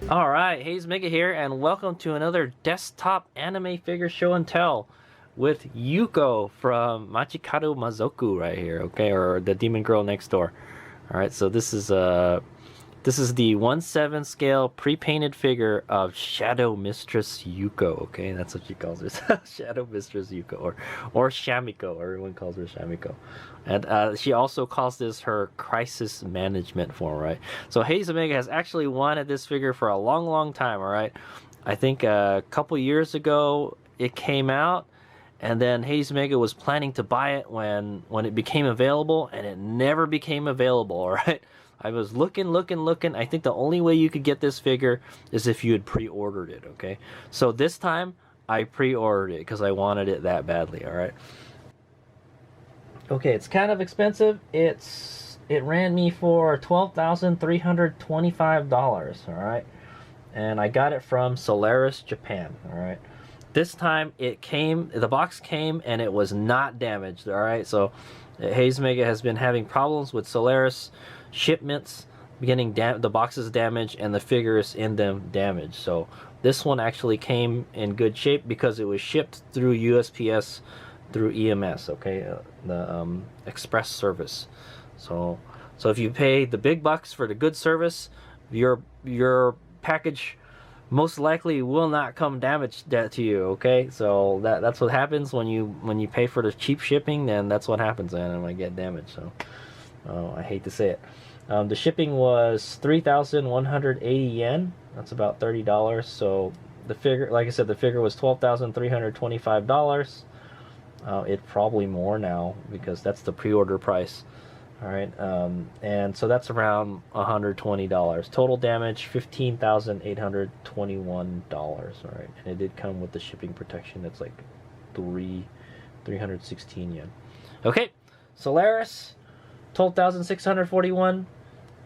Alright, Hayes Mega here, and welcome to another desktop anime figure show and tell with Yuko from Machikado Mazoku right here, okay, or the demon girl next door. Alright, so this is the 1/7 scale pre-painted figure of Shadow Mistress Yuko, okay, that's what she calls herself, Shadow Mistress Yuko, or Shamiko, everyone calls her Shamiko. And she also calls this her crisis management form, right? So Hayes Omega has actually wanted this figure for a long time, all right? I think a couple years ago it came out, and then Hayes Omega was planning to buy it when it became available, and it never became available, all right? I was looking. I think the only way you could get this figure is if you had pre-ordered it, okay? So this time, I pre-ordered it because I wanted it that badly, all right? Okay, it's kind of expensive. It ran me for $12,325, all right? And I got it from Solaris, Japan, all right? This time the box came and it was not damaged, all right? So Hayes Mega has been having problems with Solaris shipments, getting the boxes damaged and the figures in them damaged. So this one actually came in good shape because it was shipped through USPS through EMS, okay, the express service. So if you pay the big bucks for the good service, your package most likely will not come damaged to you, okay? So that's what happens when you pay for the cheap shipping. Then that's what happens, and it might get damaged. So I hate to say it. The shipping was 3,180 yen. That's about $30. So the figure, like I said, the figure was $12,325. It's probably more now because that's the pre-order price. All right, and so that's around $120. Total damage $15,821. All right, and it did come with the shipping protection. That's like 316 yen. Okay, Solaris, 12,641.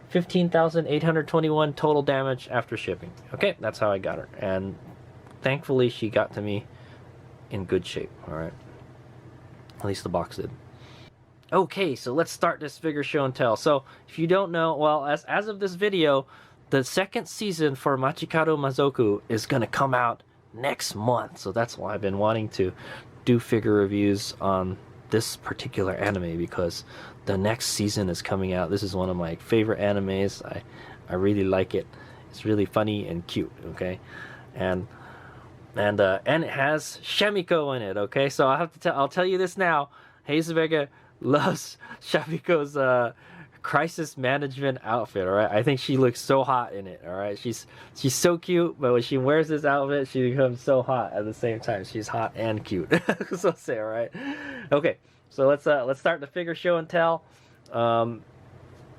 15,821 total damage after shipping. Okay, that's how I got her, and thankfully she got to me in good shape. All right, at least the box did. Okay, so let's start this figure show and tell. So if you don't know, well, as of this video, the second season for Machikado Mazoku is gonna come out next month. So that's why I've been wanting to do figure reviews on this particular anime, because the next season is coming out. This is one of my favorite animes. I really like it. It's really funny and cute, okay? And it has Shamiko in it, okay? So I'll tell you this now. Hayes Vega loves Shamiko's crisis management outfit, all right? I think she looks so hot in it, all right? She's so cute, but when she wears this outfit, she becomes so hot at the same time. She's hot and cute. So say, all right? Okay, so let's start the figure show and tell.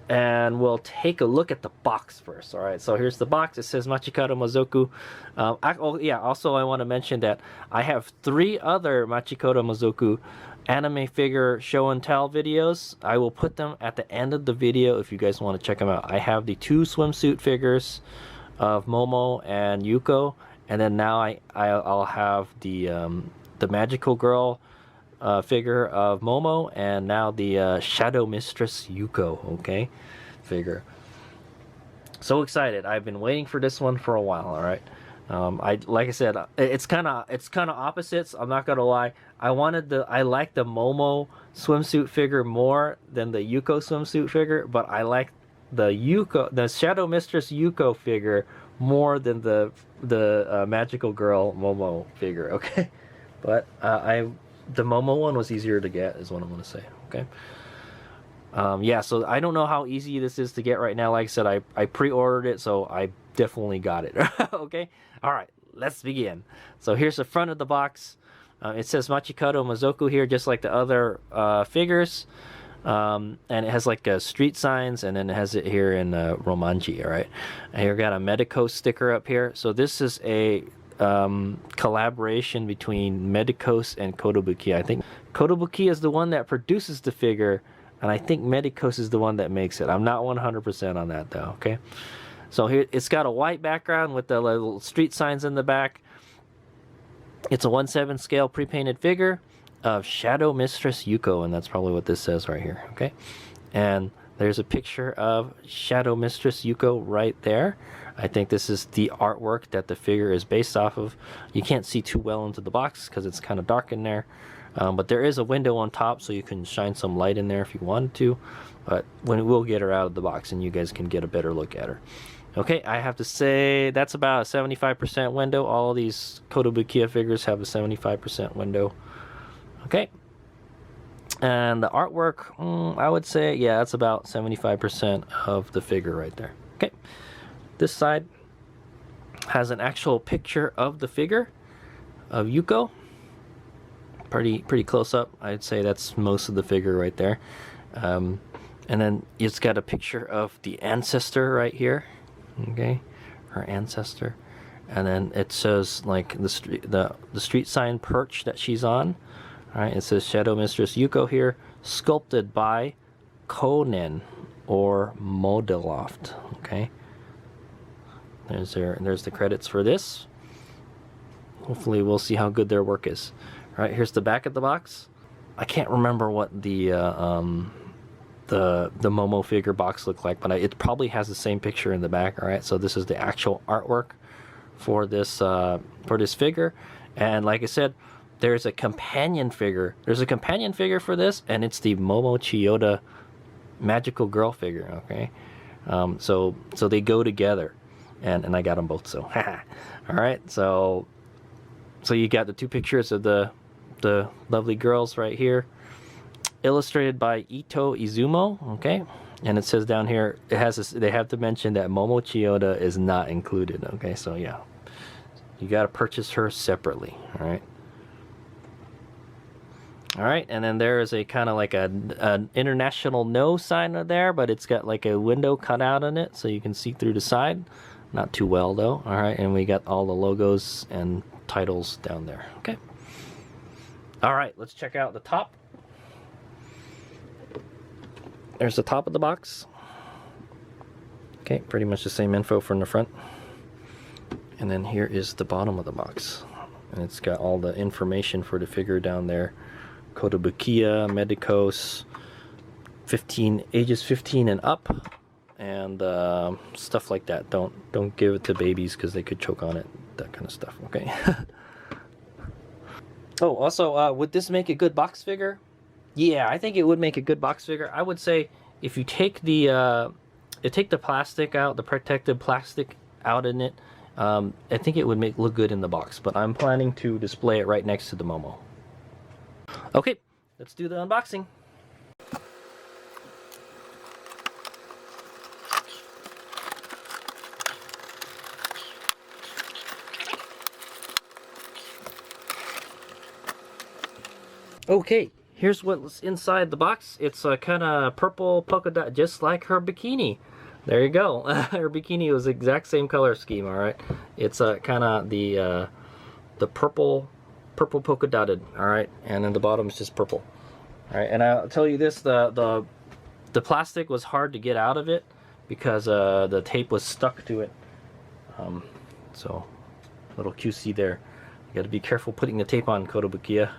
And we'll take a look at the box first, all right? So here's the box. It says Machikado Mazoku. Also I want to mention that I have 3 other Machikado Mazoku anime figure show and tell videos. I will put them at the end of the video if you guys want to check them out. I have the 2 swimsuit figures of Momo and Yuko, and then now I'll have the magical girl figure of Momo, and now the Shadow Mistress Yuko, okay, figure. So excited. I've been waiting for this one for a while, all right? Like I said, it's kind of opposites. I'm not gonna lie. I like the Momo swimsuit figure more than the Yuko swimsuit figure, but I like the Shadow Mistress Yuko figure more than the magical girl Momo figure. Okay, but the Momo one was easier to get, is what I'm gonna say. Okay. Yeah, so I don't know how easy this is to get right now. Like I said, I pre-ordered it, so I definitely got it. Okay, all right, let's begin. So here's the front of the box. It says Machikado Mazoku here, just like the other figures, and it has like street signs, and then it has it here in Romanji. All right, and here we got a Medicos sticker up here. So this is a collaboration between Medicos and Kotobukiya. I think Kotobukiya is the one that produces the figure, and I think Medicos is the one that makes it. I'm not 100% on that though, okay? So here, it's got a white background with the little street signs in the back. It's a 1/7 scale pre-painted figure of Shadow Mistress Yuko, and that's probably what this says right here, okay? And there's a picture of Shadow Mistress Yuko right there. I think this is the artwork that the figure is based off of. You can't see too well into the box because it's kind of dark in there. But there is a window on top, so you can shine some light in there if you wanted to. But we'll get her out of the box and you guys can get a better look at her. Okay, I have to say that's about a 75% window. All of these Kotobukiya figures have a 75% window. Okay. And the artwork, I would say, yeah, that's about 75% of the figure right there. Okay. This side has an actual picture of the figure of Yuko. Pretty close up. I'd say that's most of the figure right there. And then it's got a picture of the ancestor right here. Okay, her ancestor. And then it says like the street sign perch that she's on. All right, it says Shadow Mistress Yuko here, sculpted by Konen or Modeloft. Okay, there's the credits for this. Hopefully we'll see how good their work is. All right, here's the back of the box. I can't remember what the Momo figure box looked like, but it probably has the same picture in the back. All right, so this is the actual artwork for this figure, and like I said, there's a companion figure. There's a companion figure for this, and it's the Momo Chiyoda magical girl figure. Okay, so they go together, and I got them both. So, all right. So you got the two pictures of the lovely girls right here, illustrated by Ito Izumo. Okay, and it says down here it has they have to mention that Momo Chiyoda is not included. Okay, so yeah, you got to purchase her separately. All right. All right, and then there is a kind of like an international no sign there, but it's got like a window cut out in it so you can see through the side. Not too well though. All right, and we got all the logos and titles down there. Okay. All right, let's check out the top. There's the top of the box. Okay, pretty much the same info from the front. And then here is the bottom of the box. And it's got all the information for the figure down there. Kotobukiya, Medicos, ages 15 and up, and stuff like that. Don't give it to babies because they could choke on it. That kind of stuff. Okay. Oh, also, would this make a good box figure? Yeah, I think it would make a good box figure. I would say if you take the plastic out, the protective plastic out in it, I think it would look good in the box. But I'm planning to display it right next to the Momo. Okay, let's do the unboxing. Okay, here's what's inside the box. It's a kind of purple polka dot, just like her bikini. There you go. Her bikini was the exact same color scheme. All right, it's kind of the purple polka dotted. All right, and then the bottom is just purple. All right, and I'll tell you this: the plastic was hard to get out of it because the tape was stuck to it. So little QC there. You got to be careful putting the tape on, Kotobukiya.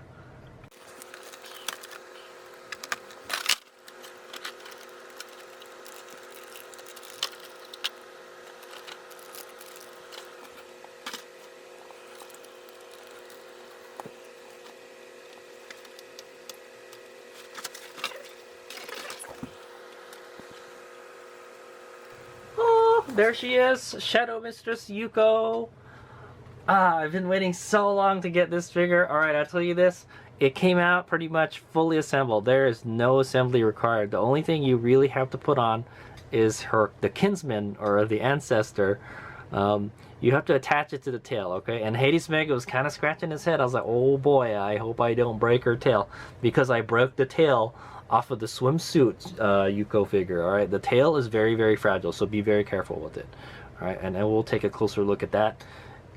There she is, Shadow Mistress Yuko. I've been waiting so long to get this figure. Alright, I'll tell you this. It came out pretty much fully assembled. There is no assembly required. The only thing you really have to put on is the kinsman or the ancestor. You have to attach it to the tail, okay? And Hades Mega was kind of scratching his head. I was like, oh boy, I hope I don't break her tail. Because I broke the tail off of the swimsuit Yuko figure. All right, the tail is very, very fragile, so be very careful with it. All right, and we'll take a closer look at that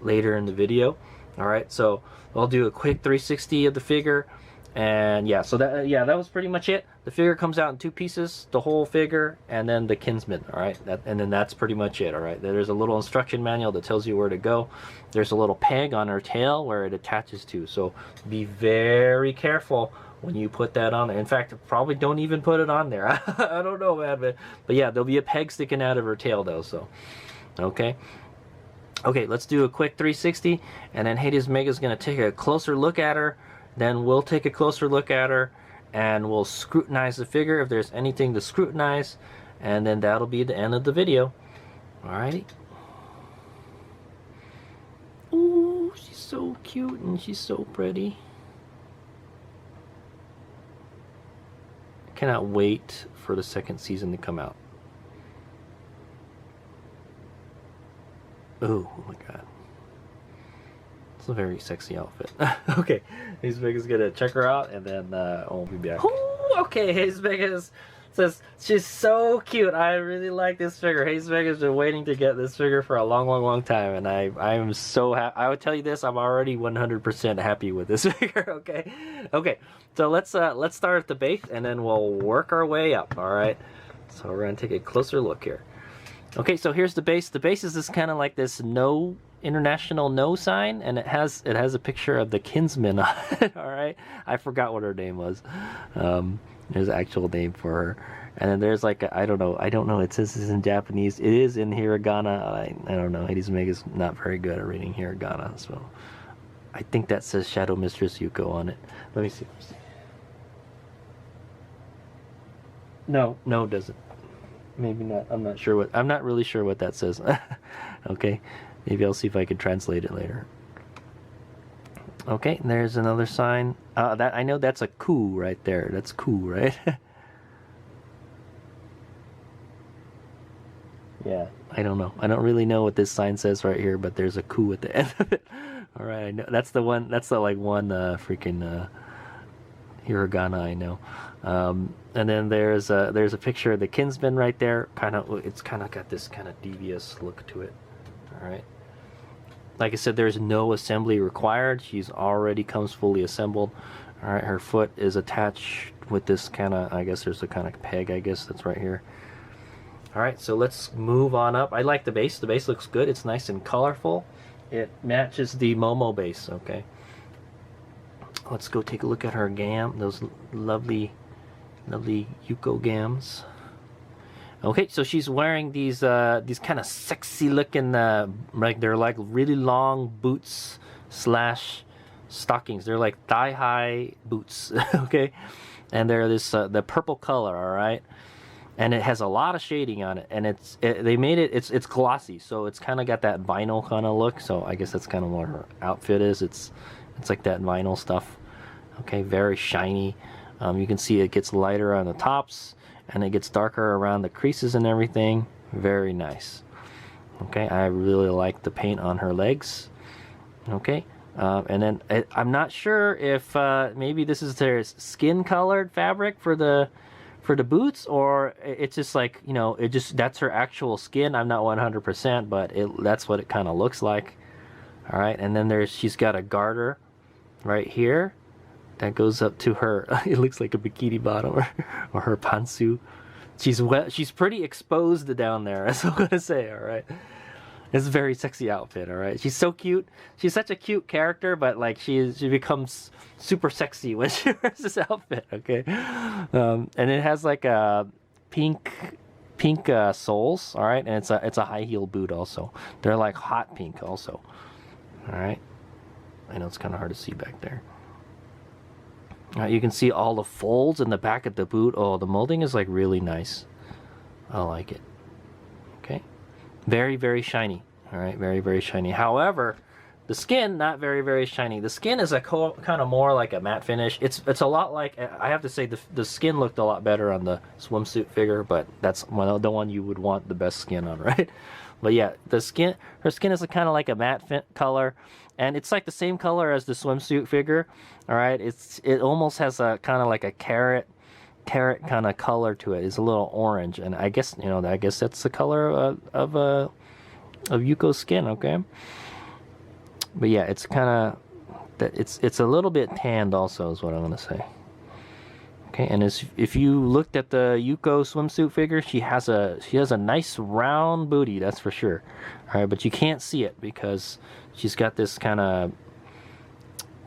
later in the video. All right, so I'll do a quick 360 of the figure, and yeah, so that was pretty much it. The figure comes out in two pieces, the whole figure, and then the kinsman. All right, and then that's pretty much it. All right, there's a little instruction manual that tells you where to go. There's a little peg on her tail where it attaches to, so be very careful when you put that on there. In fact, probably don't even put it on there. I don't know, man, but yeah, there'll be a peg sticking out of her tail though. So Okay. Okay, let's do a quick 360, and then Hades Mega's gonna take a closer look at her. Then we'll take a closer look at her, and we'll scrutinize the figure if there's anything to scrutinize, and then that'll be the end of the video. Alrighty. Ooh, she's so cute and she's so pretty. Cannot wait for the second season to come out. Oh my god. It's a very sexy outfit. Okay, Hayes Vegas gonna check her out and then we'll be back. Ooh, okay, Hayes Vegas says she's so cute. I really like this figure. Hayes Vegas been waiting to get this figure for a long time, and I am so happy. I would tell you this, I'm already 100% happy with this figure. Okay. So let's start at the base and then we'll work our way up. All right. So we're gonna take a closer look here. Okay, so here's the base. The base is this kind of like this no international no sign, and it has a picture of the kinsman on it. All right, I forgot what her name was. There's an actual name for her, and then there's like I don't know. It says this in Japanese. It is in hiragana. I don't know. Hades Mega's not very good at reading hiragana, so I think that says Shadow Mistress Yuko on it. Let me see. No, it doesn't. Maybe not. I'm not really sure what that says. Okay, maybe I'll see if I can translate it later. Okay, there's another sign. That I know that's a ku right there. That's ku, right? Yeah, I don't know. I don't really know what this sign says right here, but there's a ku at the end of it. All right, I know that's the one. That's the like one freaking hiragana I know. And then there's a picture of the kinsman right there. It's kind of got this kind of devious look to it. All right. Like I said, there's no assembly required. She's already comes fully assembled. All right. Her foot is attached with this kind of. I guess there's a kind of peg. I guess that's right here. All right. So let's move on up. I like the base. The base looks good. It's nice and colorful. It matches the Momo base. Okay. Let's go take a look at her gam. Those lovely Yuko gams. Okay, so she's wearing these kind of sexy looking like they're like really long boots / stockings. They're like thigh high boots. Okay, and they're this the purple color. All right, and it has a lot of shading on it, and it's glossy, so it's kind of got that vinyl kind of look. So I guess that's kind of what her outfit is. It's like that vinyl stuff. Okay, very shiny. You can see it gets lighter on the tops and it gets darker around the creases and everything. Very nice. Okay, I really like the paint on her legs. Okay, and then I'm not sure if maybe this is their skin colored fabric for the boots, or it's just like, you know, that's her actual skin. I'm not 100%, but that's what it kind of looks like. All right, and then she's got a garter right here that goes up to her. It looks like a bikini bottom or her pantsu. She's pretty exposed down there. That's what I'm gonna say. All right, it's a very sexy outfit. All right, she's so cute. She's such a cute character, but like she becomes super sexy when she wears this outfit. Okay, and it has like a pink soles. All right, and it's a high heel boot also. They're like hot pink also. All right, I know it's kind of hard to see back there. You can see all the folds in the back of the boot. Oh, the molding is like really nice. I like it. Okay, very shiny. All right, very shiny. However, the skin not very shiny. The skin is a kind of more like a matte finish. It's a lot like, I have to say, the skin looked a lot better on the swimsuit figure, but that's the one you would want the best skin on, right? But yeah, her skin is kind of like a matte color, and it's like the same color as the swimsuit figure. All right, it almost has a kind of like a carrot kind of color to it. It's a little orange, and I guess that's the color of Yuko's skin. Okay, but yeah, it's kind of it's a little bit tanned also, is what I'm gonna say. Okay, and if you looked at the Yuko swimsuit figure, she has a nice round booty, that's for sure. All right, but you can't see it because she's got this kind of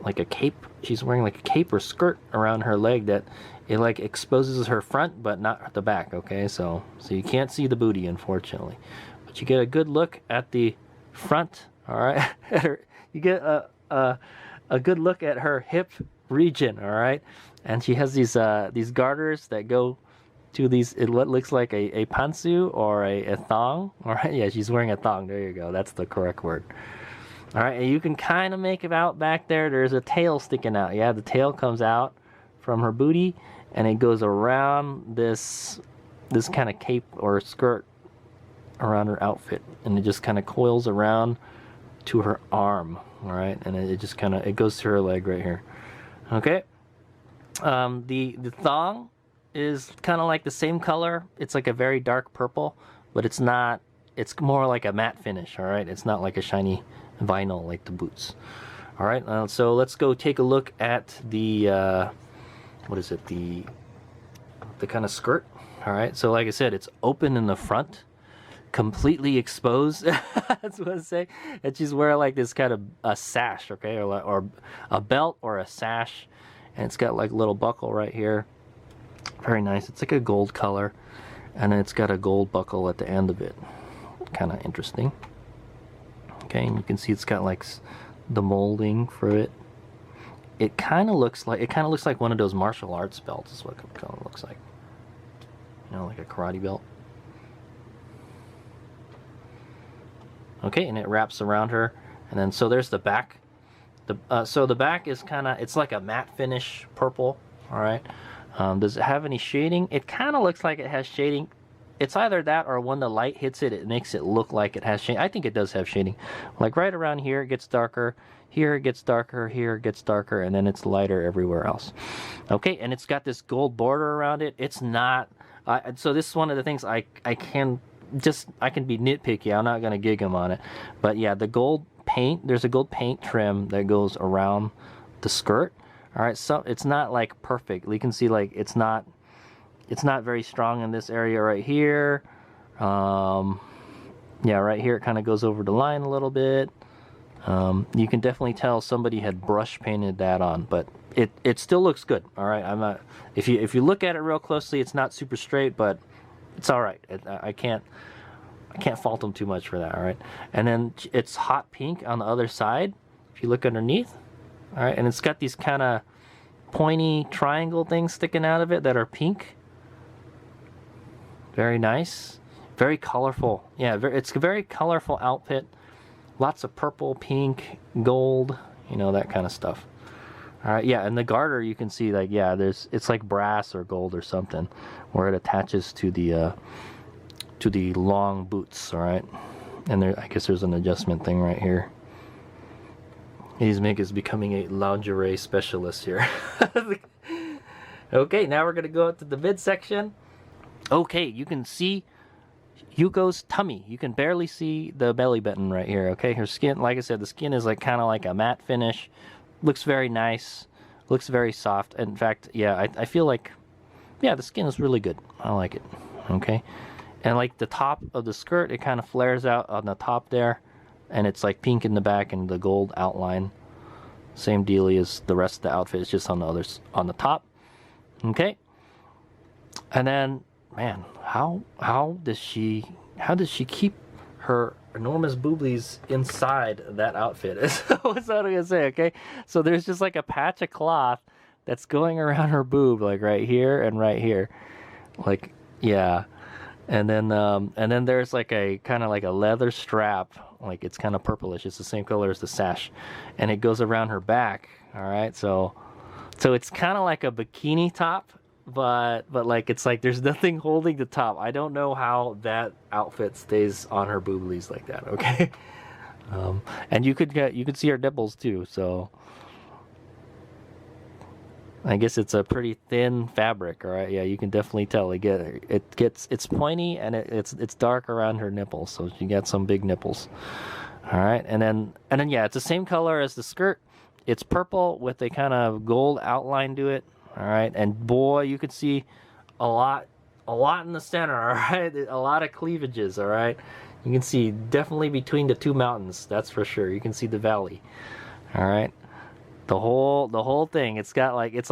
like a cape. She's wearing like a cape or skirt around her leg that it like exposes her front but not the back. Okay, so you can't see the booty, unfortunately, but you get a good look at the front. All right, you get a good look at her hip region. All right, and she has these garters that go to these. What looks like a pantsu or a thong. All right, yeah, she's wearing a thong. There you go. That's the correct word. All right, and you can kind of make it out back there. There's a tail sticking out. Yeah, the tail comes out from her booty, and it goes around this kind of cape or skirt around her outfit, and it just kind of coils around to her arm. All right, and it just kind of goes to her leg right here. Okay, the thong is kind of like the same color. It's like a very dark purple, but it's not. It's more like a matte finish. All right, it's not like a shiny vinyl like the boots. All right, so let's go take a look at the what is it, the kind of skirt. All right, so like I said, it's open in the front, completely exposed. That's what I say. And she's wearing like this kind of a sash, okay, or a belt or a sash, and it's got like a little buckle right here. Very nice. It's like a gold color, and then it's got a gold buckle at the end of it. Kind of interesting. Okay, and you can see it's got like the molding for it. It kind of looks like one of those martial arts belts. Is what it kind of looks like. You know, like a karate belt. Okay, and it wraps around her, and then so there's the back. So the back is it's like a matte finish purple. All right. Does it have any shading? It kind of looks like it has shading. It's either that or when the light hits it, it makes it look like it has shading. I think it does have shading. Like right around here, it gets darker. Here it gets darker. Here it gets darker. And then it's lighter everywhere else. Okay, and it's got this gold border around it. It's not... so this is one of the things I can be nitpicky. I'm not going to gig them on it. But yeah, the gold paint, there's a gold paint trim that goes around the skirt. All right, so it's not like perfect. You can see like it's not very strong in this area right here. Yeah, right here it kind of goes over the line a little bit. You can definitely tell somebody had brush painted that on, but it still looks good. All right, I'm not. If you look at it real closely, it's not super straight, but it's all right. I can't fault them too much for that. All right, and then it's hot pink on the other side. If you look underneath, all right, and it's got these kind of pointy triangle things sticking out of it that are pink. Very nice, very colorful. Yeah, it's a very colorful outfit. Lots of purple, pink, gold, you know, that kind of stuff. All right, yeah, and the garter you can see, like, yeah, it's like brass or gold or something, where it attaches to the long boots. All right, and I guess there's an adjustment thing right here. Izmig is becoming a lingerie specialist here. Okay, now we're gonna go up to the midsection. Okay, you can see Yuko's tummy. You can barely see the belly button right here. Okay, her skin, like I said, the skin is like kind of like a matte finish. Looks very nice. Looks very soft. In fact, yeah, I feel like, yeah, the skin is really good. I like it. Okay, and like the top of the skirt, it kind of flares out on the top there, and it's like pink in the back and the gold outline. Same dealie as the rest of the outfit. It's just on the top. Okay, and then, man, how does she keep her enormous booblies inside that outfit? What's what I'm gonna say? Okay, so there's just like a patch of cloth that's going around her boob, like right here and right here, like, yeah, and then there's like a kind of like a leather strap, like it's kind of purplish. It's the same color as the sash, and it goes around her back. All right, so it's kind of like a bikini top. But like it's like there's nothing holding the top. I don't know how that outfit stays on her booblies like that. Okay, and you could see her nipples too. So I guess it's a pretty thin fabric. All right, yeah, you can definitely tell it's pointy and it's dark around her nipples. So she got some big nipples. All right, and then yeah, it's the same color as the skirt. It's purple with a kind of gold outline to it. All right, and boy, you can see a lot in the center. All right, a lot of cleavages. All right, you can see definitely between the two mountains. That's for sure. You can see the valley. All right, the whole thing. It's got like it's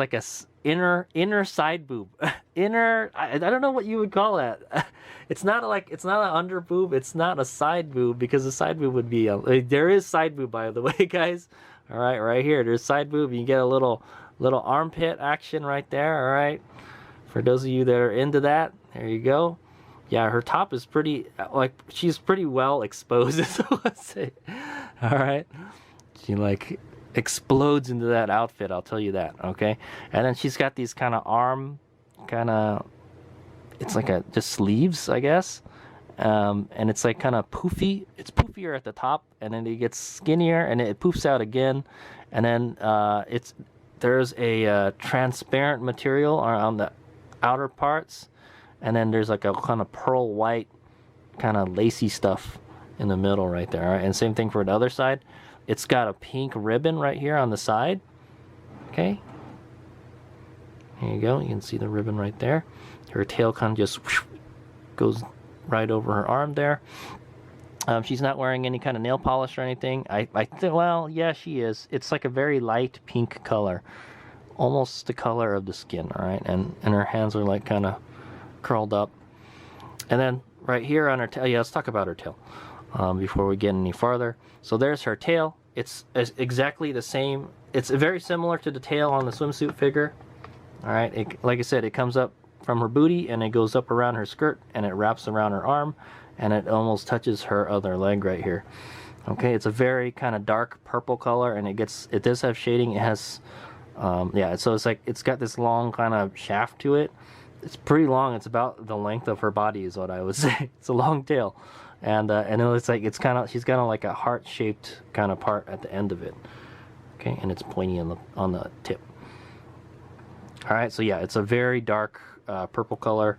inner side boob. Inner, I don't know what you would call that. It's not an under boob. It's not a side boob, because the side boob would be there is side boob, by the way, guys. All right here, there's side boob. You get a little armpit action right there. All right, for those of you that are into that, there you go. Yeah, her top is pretty, like, she's pretty well exposed, so let's say. All right, she like explodes into that outfit, I'll tell you that. Okay, and then she's got these kind of arm, it's like just sleeves, I guess, and it's like kind of poofy. It's poofier at the top, and then it gets skinnier, and it poofs out again, and then there's a transparent material around the outer parts, and then there's like a kind of pearl white, kind of lacy stuff in the middle right there. All right, and same thing for the other side. It's got a pink ribbon right here on the side. Okay, here you go. You can see the ribbon right there. Her tail kind of just goes right over her arm there. She's not wearing any kind of nail polish or anything. Well, yeah, she is. It's like a very light pink color, almost the color of the skin. All right, and her hands are like kind of curled up. And then right here on her tail, yeah, let's talk about her tail before we get any farther. So there's her tail. It's exactly the same. It's very similar to the tail on the swimsuit figure. All right, like I said, it comes up from her booty, and it goes up around her skirt, and it wraps around her arm, and it almost touches her other leg right here. Okay, it's a very kind of dark purple color, and it does have shading. It has yeah, so it's got this long kind of shaft to it. It's pretty long. It's about the length of her body is what I would say. It's a long tail, and it's like she's got like a heart-shaped kind of part at the end of it. Okay, and it's pointy on the tip. All right, so yeah, it's a very dark purple color,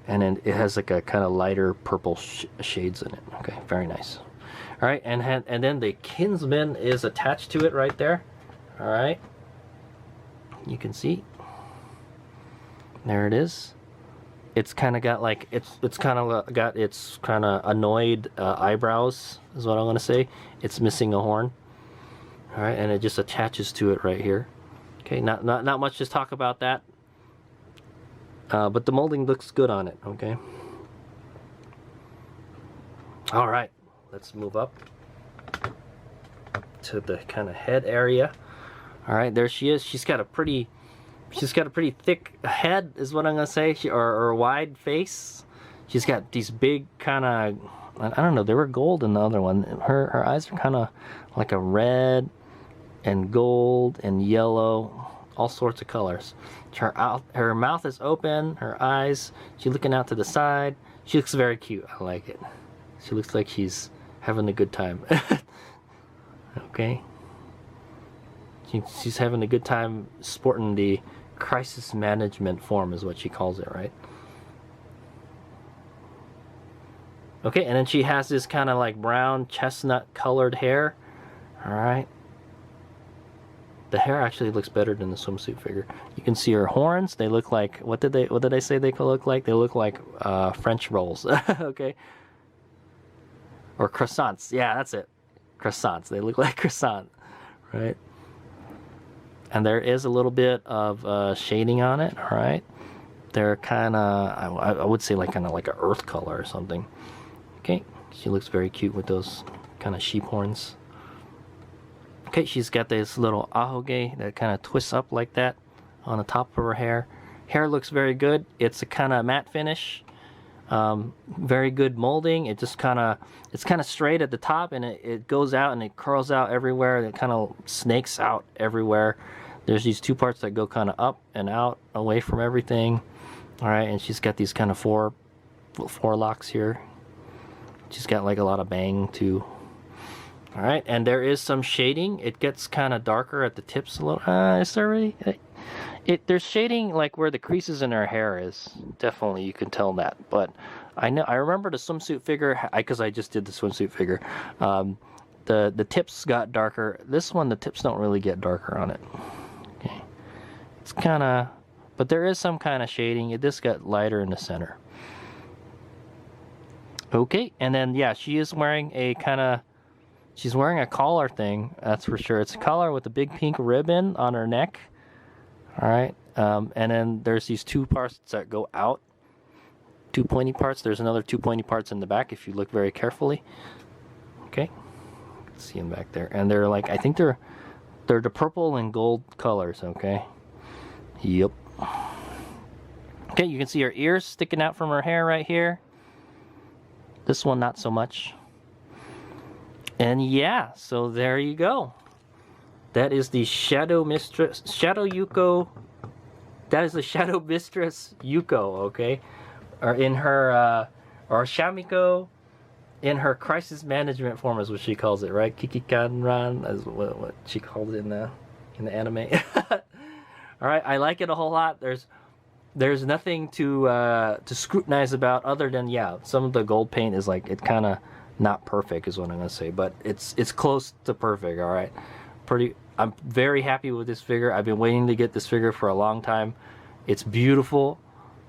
and then it has like a kind of lighter purple shades in it. Okay, very nice. All right, and then the Kinsman is attached to it right there. All right, you can see. There it is. It's kind of got like it's kind of annoyed eyebrows is what I'm gonna say. It's missing a horn. All right, and it just attaches to it right here. Okay, not much to talk about that. But the molding looks good on it. Okay. All right, let's move up to the kind of head area. All right, there she is. She's got a pretty thick head, is what I'm gonna say, or wide face. She's got these big kind of, I don't know, they were gold in the other one. Her eyes are kind of like a red and gold and yellow, all sorts of colors. Her mouth is open, her eyes, she's looking out to the side. She looks very cute. I like it. She looks like she's having a good time. Okay. She's having a good time sporting the crisis management form is what she calls it, right? Okay, and then she has this kind of like brown chestnut colored hair. All right. The hair actually looks better than the swimsuit figure. You can see her horns. They look like, what did I say they look like? They look like French rolls. Okay. Or croissants. Yeah, that's it. Croissants. They look like croissant, right? And there is a little bit of shading on it, all right? They're kind of, I would say like kind of like an earth color or something. Okay, she looks very cute with those kind of sheep horns. Okay, she's got this little ahoge that kind of twists up like that on the top of her hair. Hair looks very good. It's a kind of matte finish. Very good molding. It's kind of straight at the top, and it goes out and it curls out everywhere. It kind of snakes out everywhere. There's these two parts that go kind of up and out away from everything. All right, and she's got these kind of four locks here. She's got like a lot of bang too. All right, and there is some shading. It gets kind of darker at the tips a little. Is there really? There's shading like where the creases in her hair is. Definitely, you can tell that. But I remember the swimsuit figure because I just did the swimsuit figure. The tips got darker. This one, the tips don't really get darker on it. Okay, it's kind of, but there is some kind of shading. It just got lighter in the center. Okay, and then yeah, she is wearing a kind of. She's wearing a collar thing, that's for sure. It's a collar with a big pink ribbon on her neck. All right, And then there's these two parts that go out, two pointy parts. There's another two pointy parts in the back if you look very carefully. Okay, see them back there, and they're like, I think they're the purple and gold colors. Okay, yep. Okay, you can see her ears sticking out from her hair right here. This one not so much. And yeah, so there you go. That is the Shadow Yuko. That is the Shadow Mistress Yuko, okay? Or in her, or Shamiko, in her crisis management form is what she calls it, right? Kikikanran is what she calls it in the anime. All right, I like it a whole lot. There's nothing to scrutinize about other than, yeah, some of the gold paint is like, it kind of not perfect is what I'm gonna say, but it's close to perfect. All right, I'm very happy with this figure. I've been waiting to get this figure for a long time. It's beautiful.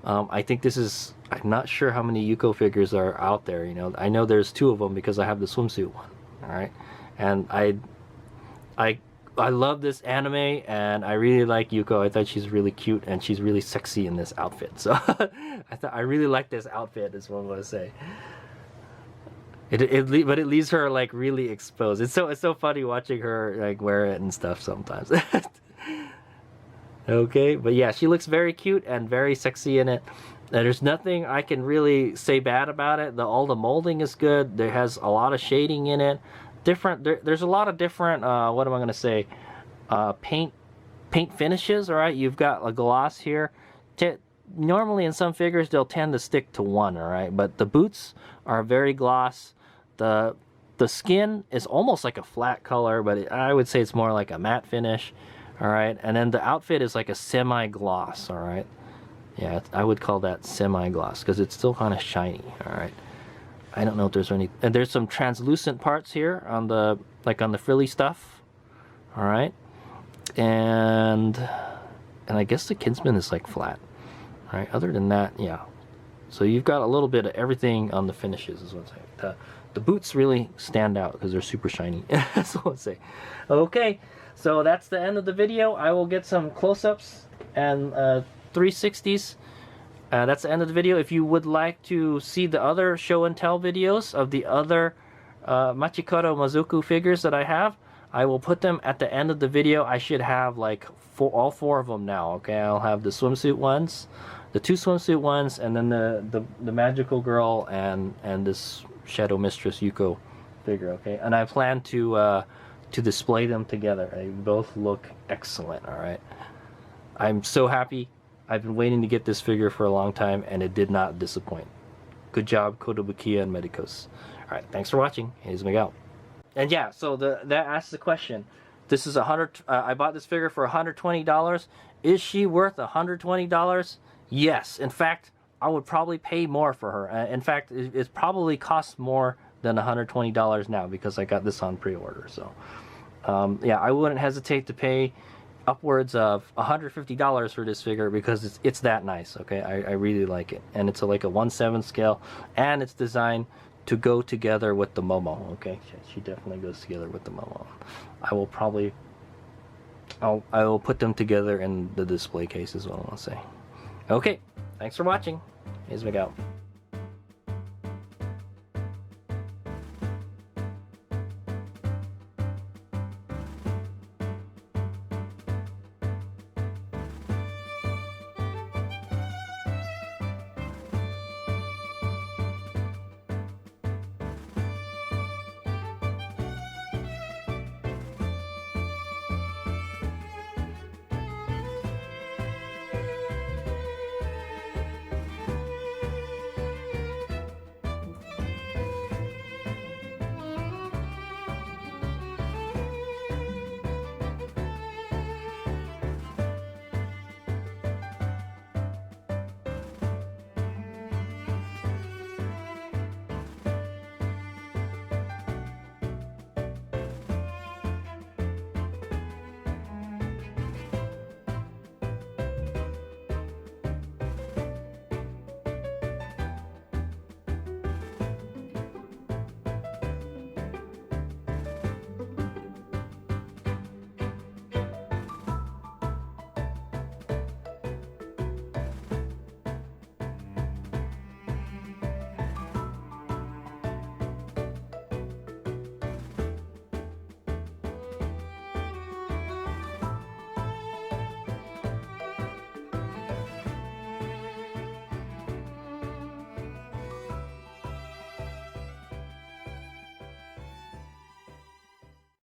I think this is, I'm not sure how many Yuko figures are out there. You know, I know there's two of them because I have the swimsuit one. All right, and I love this anime, and I really like Yuko. I thought she's really cute, and she's really sexy in this outfit. So I really like this outfit, is what I'm gonna say. But it leaves her like really exposed. It's so funny watching her like wear it and stuff sometimes. Okay, but yeah, she looks very cute and very sexy in it. And there's nothing I can really say bad about it. All the molding is good. There has a lot of shading in it. There's a lot of different what am I gonna say? Paint finishes. All right, you've got a gloss here. Normally in some figures they'll tend to stick to one. All right, but the boots are very gloss. The skin is almost like a flat color, but I would say it's more like a matte finish. All right, and then the outfit is like a semi-gloss. All right, yeah, I would call that semi-gloss because it's still kind of shiny. All right, I don't know if there's any, and there's some translucent parts here on the frilly stuff. All right, and I guess the Kinsman is like flat. All right, other than that, yeah. So you've got a little bit of everything on the finishes, is what I'm saying. The boots really stand out because they're super shiny. That's what I'm saying. Okay, so that's the end of the video. I will get some close-ups and 360s. That's the end of the video. If you would like to see the other show and tell videos of the other Machikado Mazoku figures that I have, I will put them at the end of the video. I should have like all four of them now. Okay, I'll have the swimsuit ones, the two swimsuit ones, and then the magical girl and this Shadow Mistress Yuko figure. Okay, and I plan to display them together. They both look excellent. All right, I'm so happy. I've been waiting to get this figure for a long time, and it did not disappoint. Good job, Kotobukiya and Medicos. All right, thanks for watching. Here's Miguel. And yeah, so that asks the question. This is I bought this figure for $120. Is she worth $120? Yes. In fact, I would probably pay more for her. In fact, it probably costs more than $120 now because I got this on pre-order. So, yeah, I wouldn't hesitate to pay upwards of $150 for this figure because it's that nice. Okay, I really like it, and it's like a 1/7 scale, and it's designed to go together with the Momo. Okay, she definitely goes together with the Momo. I will put them together in the display case is what I want to say. Okay, thanks for watching. Here's Miguel.